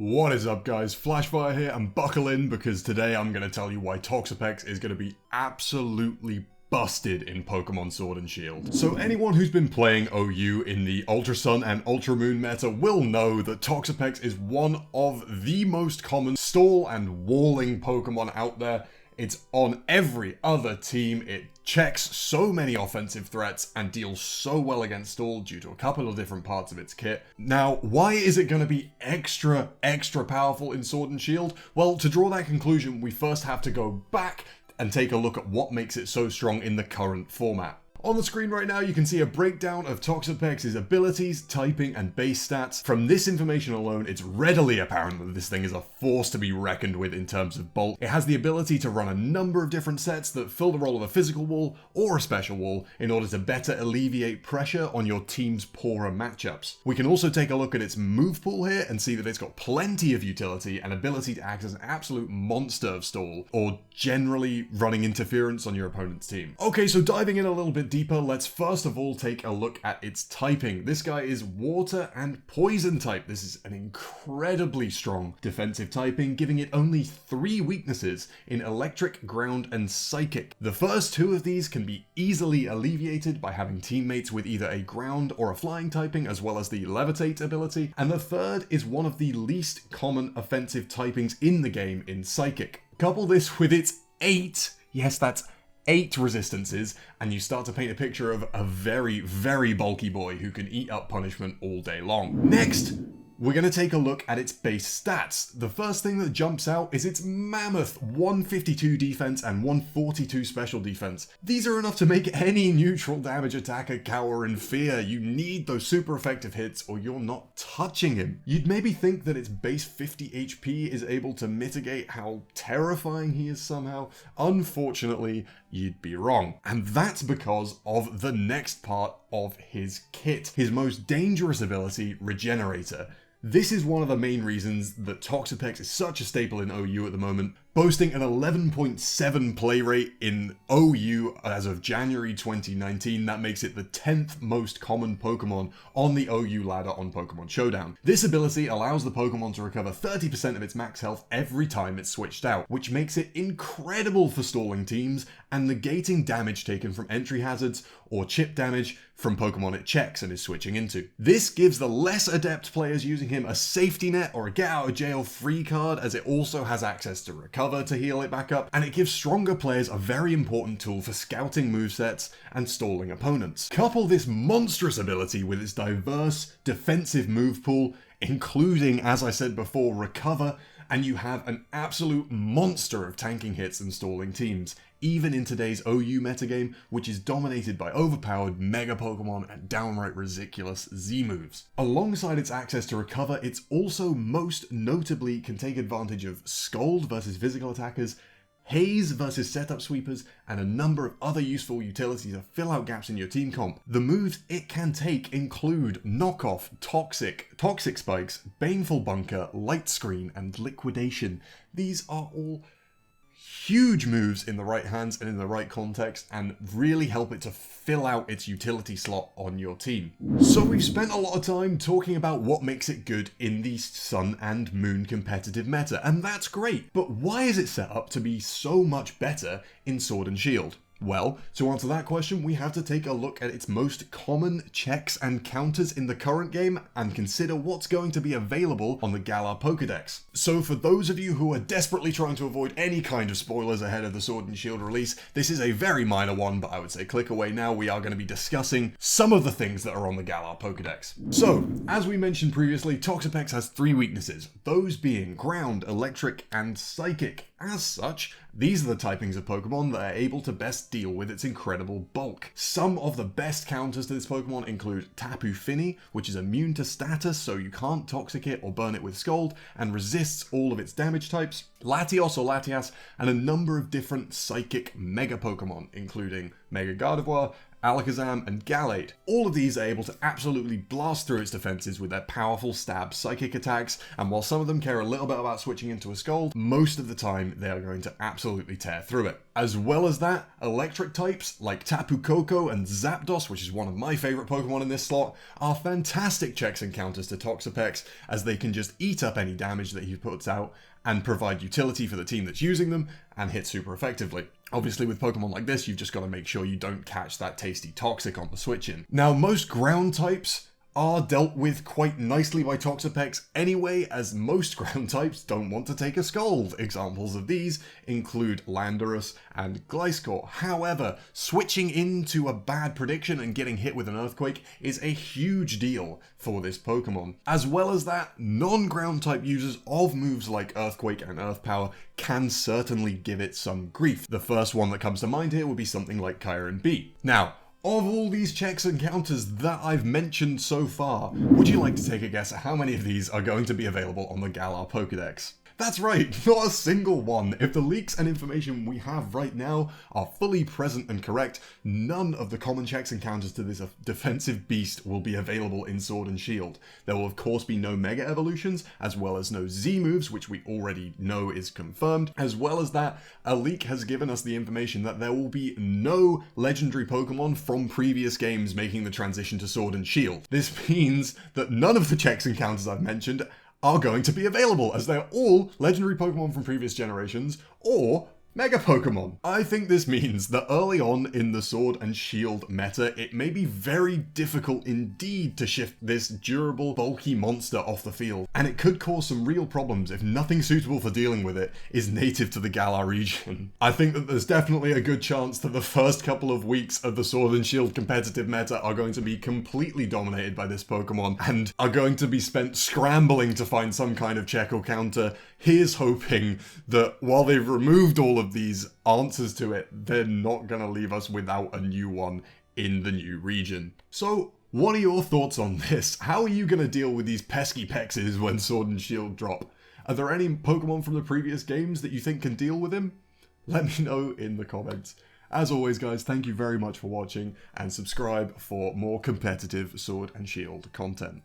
What is up guys, Flashfire here, and buckle in because today I'm going to tell you why Toxapex is going to be absolutely busted in Pokemon Sword and Shield. So anyone who's been playing OU in the Ultra Sun and Ultra Moon meta will know that Toxapex is one of the most common stall and walling Pokemon out there. It's on every other team, it checks so many offensive threats and deals so well against stall due to a couple of different parts of its kit. Now, why is it going to be extra powerful in Sword and Shield? Well, to draw that conclusion, we first have to go back and take a look at what makes it so strong in the current format. On the screen right now, you can see a breakdown of Toxapex's abilities, typing, and base stats. From this information alone, it's readily apparent that this thing is a force to be reckoned with in terms of bulk. It has the ability to run a number of different sets that fill the role of a physical wall or a special wall in order to better alleviate pressure on your team's poorer matchups. We can also take a look at its move pool here and see that it's got plenty of utility and ability to act as an absolute monster of stall, or generally running interference on your opponent's team. Okay, so diving in a little bit deeper, let's first of all take a look at its typing. This guy is water and poison type. This is an incredibly strong defensive typing, giving it only 3 weaknesses in electric, ground, and psychic. The first 2 of these can be easily alleviated by having teammates with either a ground or a flying typing, as well as the levitate ability, and the third is one of the least common offensive typings in the game in psychic. Couple this with its 8, yes, that's 8 resistances, and you start to paint a picture of a very bulky boy who can eat up punishment all day long. Next, we're going to take a look at its base stats. The first thing that jumps out is its mammoth 152 defense and 142 special defense. These are enough to make any neutral damage attacker cower in fear. You need those super effective hits or you're not touching him. You'd maybe think that its base 50 HP is able to mitigate how terrifying he is somehow. Unfortunately, you'd be wrong. And that's because of the next part of his kit. His most dangerous ability, Regenerator. This is one of the main reasons that Toxapex is such a staple in OU at the moment, boasting an 11.7 play rate in OU as of January 2019. That makes it the 10th most common Pokemon on the OU ladder on Pokemon Showdown. This ability allows the Pokemon to recover 30% of its max health every time it's switched out, which makes it incredible for stalling teams and negating damage taken from entry hazards or chip damage from Pokemon it checks and is switching into. This gives the less adept players using him a safety net or a get out of jail free card, as it also has access to recover to heal it back up, and it gives stronger players a very important tool for scouting movesets and stalling opponents. Couple this monstrous ability with its diverse defensive move pool, including, as I said before, recover, and you have an absolute monster of tanking hits and stalling teams, even in today's OU metagame, which is dominated by overpowered Mega Pokemon and downright ridiculous Z moves. Alongside its access to recover, it's also most notably can take advantage of Scold versus physical attackers, Haze versus setup sweepers, and a number of other useful utilities to fill out gaps in your team comp. The moves it can take include Knockoff, Toxic Spikes, Baneful Bunker, Light Screen, and Liquidation. These are all huge moves in the right hands and in the right context, and really help it to fill out its utility slot on your team. So we've spent a lot of time talking about what makes it good in the Sun and Moon competitive meta, and that's great, but why is it set up to be so much better in Sword and Shield? Well, to answer that question, we have to take a look at its most common checks and counters in the current game and consider what's going to be available on the Galar Pokédex. So for those of you who are desperately trying to avoid any kind of spoilers ahead of the Sword and Shield release, this is a very minor one, but I would say click away now. We are going to be discussing some of the things that are on the Galar Pokédex. So, as we mentioned previously, Toxapex has 3 weaknesses, those being ground, electric, and psychic. As such, these are the typings of Pokemon that are able to best deal with its incredible bulk. Some of the best counters to this Pokemon include Tapu Fini, which is immune to status, so you can't Toxic it or burn it with Scold, and resists all of its damage types, Latios or Latias, and a number of different psychic Mega Pokemon, including Mega Gardevoir Alakazam, and Gallade. All of these are able to absolutely blast through its defenses with their powerful stab psychic attacks, and while some of them care a little bit about switching into a Scald, most of the time they are going to absolutely tear through it. As well as that, electric types like Tapu Koko and Zapdos, which is one of my favourite Pokemon in this slot, are fantastic checks and counters to Toxapex, as they can just eat up any damage that he puts out and provide utility for the team that's using them and hit super effectively. Obviously with Pokemon like this, you've just got to make sure you don't catch that tasty Toxic on the switch in. Now most ground types are dealt with quite nicely by Toxapex anyway, as most ground types don't want to take a Scald. Examples of these include Landorus and Gliscor. However, switching into a bad prediction and getting hit with an Earthquake is a huge deal for this Pokemon. As well as that, non-ground type users of moves like Earthquake and Earth Power can certainly give it some grief. The first one that comes to mind here would be something like Kyurem B. Now, of all these checks and counters that I've mentioned so far, would you like to take a guess at how many of these are going to be available on the Galar Pokedex? That's right, not a single one. If the leaks and information we have right now are fully present and correct, none of the common checks and counters to this defensive beast will be available in Sword and Shield. There will of course be no Mega Evolutions, as well as no Z moves, which we already know is confirmed. As well as that, a leak has given us the information that there will be no legendary Pokemon from previous games making the transition to Sword and Shield. This means that none of the checks and counters I've mentioned are going to be available, as they're all legendary Pokemon from previous generations, or Mega Pokemon. I think this means that early on in the Sword and Shield meta, it may be very difficult indeed to shift this durable, bulky monster off the field, and it could cause some real problems if nothing suitable for dealing with it is native to the Galar region. I think that there's definitely a good chance that the first couple of weeks of the Sword and Shield competitive meta are going to be completely dominated by this Pokemon, and are going to be spent scrambling to find some kind of check or counter. Here's hoping that while they've removed all of these answers to it, they're not going to leave us without a new one in the new region. So, what are your thoughts on this? How are you going to deal with these pesky Pexes when Sword and Shield drop? Are there any Pokemon from the previous games that you think can deal with him? Let me know in the comments. As always guys, thank you very much for watching, and subscribe for more competitive Sword and Shield content.